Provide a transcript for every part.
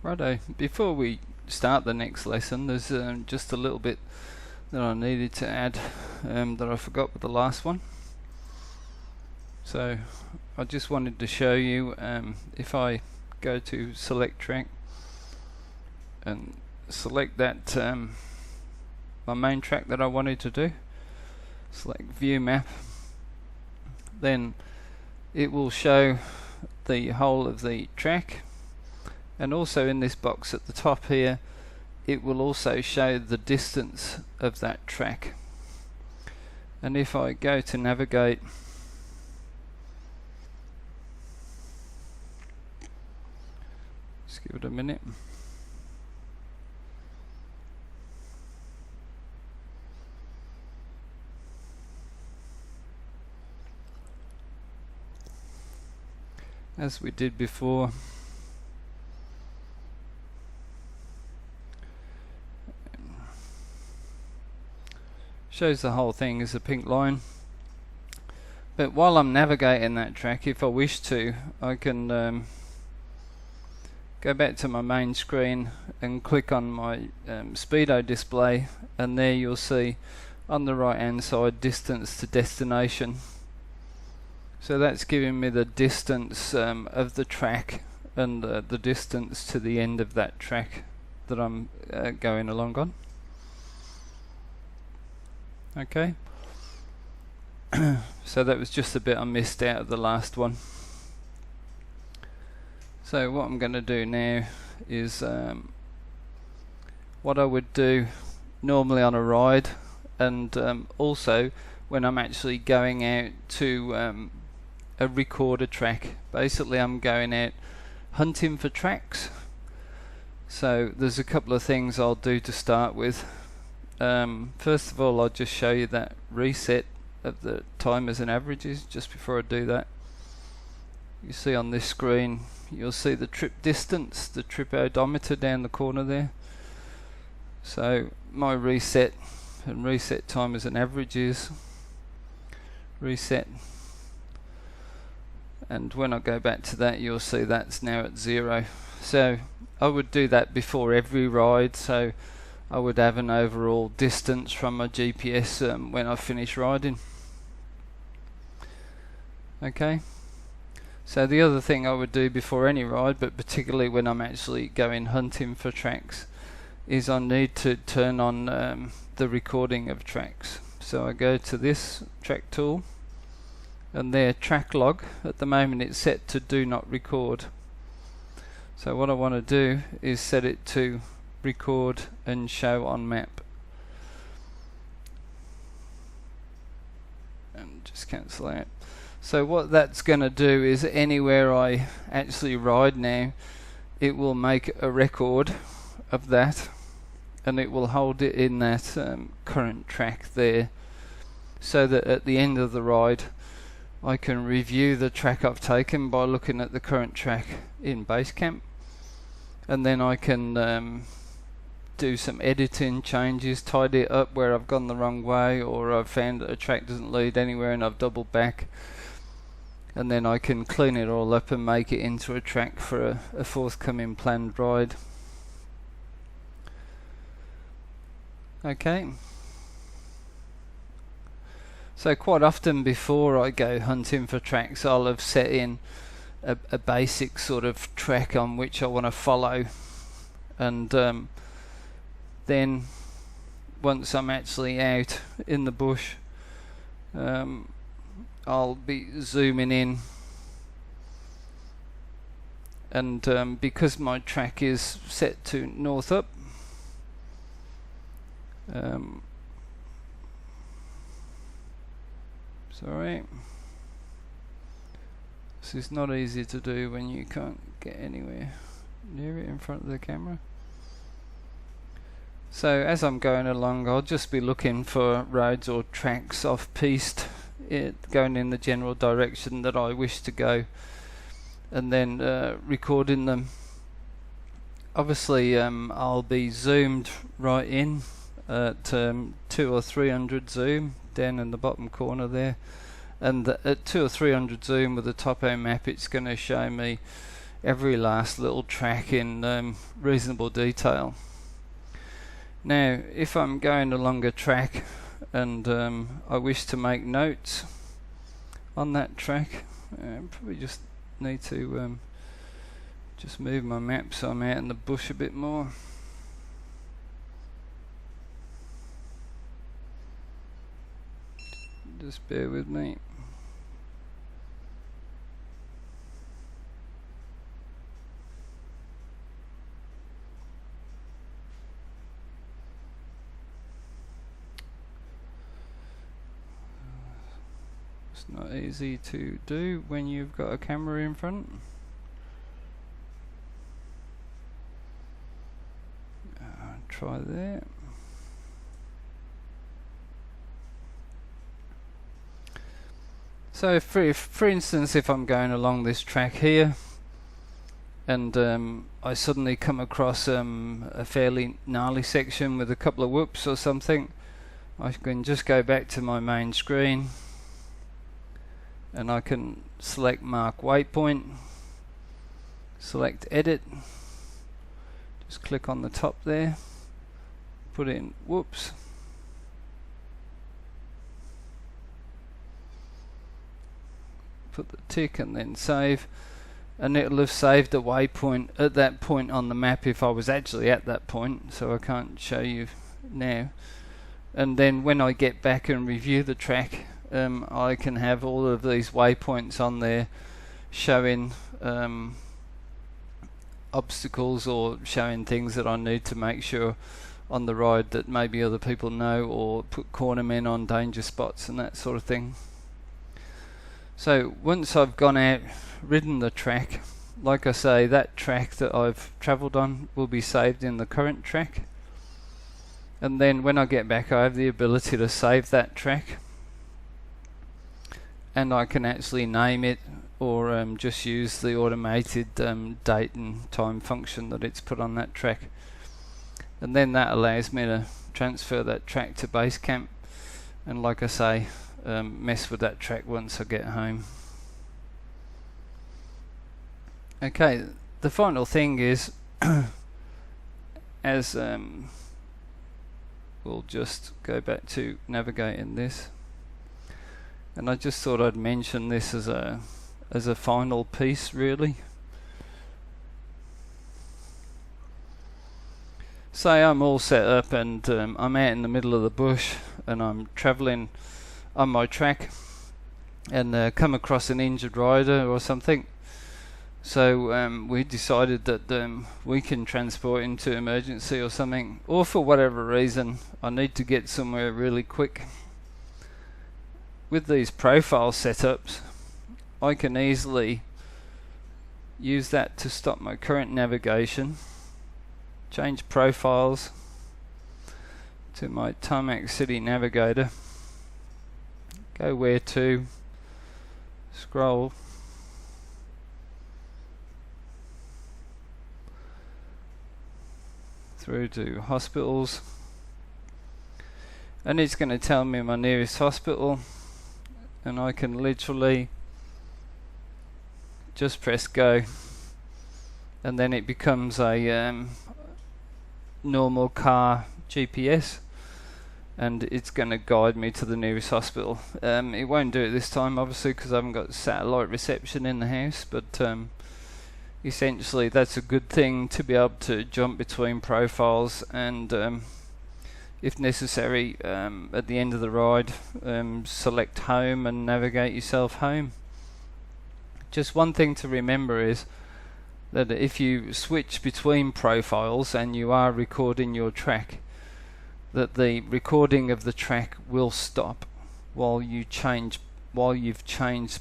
Righto, before we start the next lesson, there's just a little bit that I needed to add that I forgot with the last one. So I just wanted to show you, if I go to select track and select that my main track that I wanted to do, select view map, then it will show the whole of the track, and also in this box at the top here it will also show the distance of that track. And if I go to navigate, just give it a minute. As we did before, shows the whole thing as a pink line. But while I'm navigating that track, if I wish to, I can go back to my main screen and click on my speedo display, and there you'll see on the right hand side distance to destination. So that's giving me the distance of the track and the distance to the end of that track that I'm going along on. Okay, so that was just a bit I missed out of the last one. So what I'm going to do now is what I would do normally on a ride, and also when I'm actually going out to a recorder track. Basically I'm going out hunting for tracks. So there's a couple of things I'll do to start with. First of all, I'll just show you that reset of the timers and averages. Just before I do that, you see on this screen, you'll see the trip distance, the trip odometer down the corner there. So my reset and reset timers and averages, reset, and when I go back to that, you'll see that's now at 0. So I would do that before every ride, so I would have an overall distance from my GPS when I finish riding. Okay, so the other thing I would do before any ride, but particularly when I'm actually going hunting for tracks, is I need to turn on the recording of tracks. So I go to this track tool, and there, track log, at the moment it's set to do not record. So what I want to do is set it to record and show on map, and just cancel out. So what that's going to do is anywhere I actually ride now, it will make a record of that, and it will hold it in that current track there, so that at the end of the ride I can review the track I've taken by looking at the current track in Basecamp, and then I can do some editing changes, tidy it up where I've gone the wrong way, or I've found that a track doesn't lead anywhere and I've doubled back, and then I can clean it all up and make it into a track for a forthcoming planned ride. Okay, so quite often before I go hunting for tracks, I'll have set in a basic sort of track on which I want to follow, and then once I'm actually out in the bush, I'll be zooming in, and because my track is set to north up, sorry, this is not easy to do when you can't get anywhere near it in front of the camera. So as I'm going along, I'll just be looking for roads or tracks off-piste, going in the general direction that I wish to go, and then recording them. Obviously I'll be zoomed right in at 200 or 300 zoom down in the bottom corner there, and at 200 or 300 zoom with the topo map, it's going to show me every last little track in reasonable detail. Now, if I'm going along a track and I wish to make notes on that track, I probably just need to just move my map so I'm out in the bush a bit more. Just bear with me. It's not easy to do when you've got a camera in front. Try that. So for instance, if I'm going along this track here and I suddenly come across a fairly gnarly section with a couple of whoops or something, I can just go back to my main screen and I can select mark waypoint, select edit, just click on the top there, put in whoops, put the tick and then save, and it'll have saved a waypoint at that point on the map if I was actually at that point, so I can't show you now. And then when I get back and review the track, I can have all of these waypoints on there showing obstacles or showing things that I need to make sure on the ride that maybe other people know, or put corner men on danger spots and that sort of thing. So once I've gone out, ridden the track, like I say, that track that I've travelled on will be saved in the current track, and then when I get back I have the ability to save that track, and I can actually name it or just use the automated date and time function that it's put on that track, and then that allows me to transfer that track to base camp, and like I say, mess with that track once I get home. Okay, the final thing is as we'll just go back to navigating this, and I just thought I'd mention this as a final piece really. Say I'm all set up and I'm out in the middle of the bush and I'm travelling on my track and come across an injured rider or something. So we decided that we can transport him to emergency or something, or for whatever reason I need to get somewhere really quick. With these profile setups, I can easily use that to stop my current navigation, change profiles to my Tarmac City Navigator, go where to, scroll, through to hospitals, and it's going to tell me my nearest hospital, and I can literally just press go, and then it becomes a normal car GPS, and it's going to guide me to the nearest hospital. It won't do it this time obviously because I haven't got satellite reception in the house, but essentially that's a good thing to be able to jump between profiles and if necessary at the end of the ride select home and navigate yourself home. Just one thing to remember is that if you switch between profiles and you are recording your track, that the recording of the track will stop while you've changed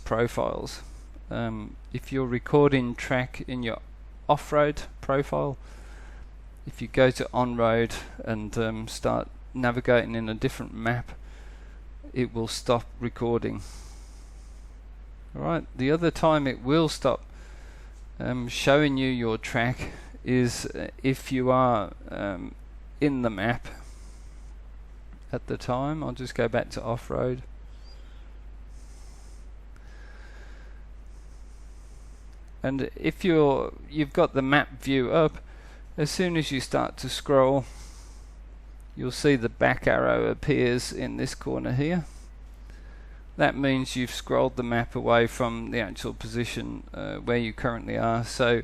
profiles. If you're recording track in your off-road profile, if you go to on-road and start navigating in a different map, it will stop recording. Alright, the other time it will stop showing you your track is if you are in the map at the time. I'll just go back to off-road. And if you've got the map view up, as soon as you start to scroll, you'll see the back arrow appears in this corner here. That means you've scrolled the map away from the actual position where you currently are. So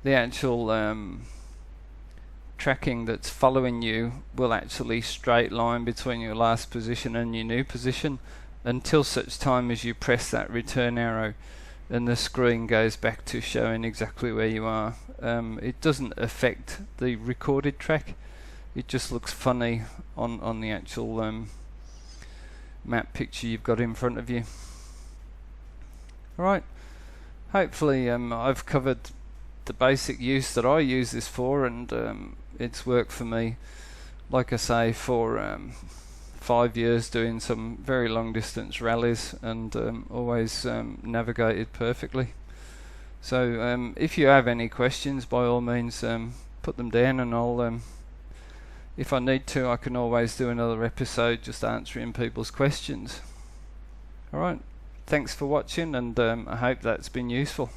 the actual tracking that's following you will actually straight line between your last position and your new position until such time as you press that return arrow and the screen goes back to showing exactly where you are. It doesn't affect the recorded track. It just looks funny on the actual map picture you've got in front of you. Alright, hopefully I've covered the basic use that I use this for, and it's worked for me, like I say, for 5 years doing some very long distance rallies, and always navigated perfectly. So if you have any questions, by all means put them down, and I'll if I need to, I can always do another episode just answering people's questions. Alright, thanks for watching, and I hope that's been useful.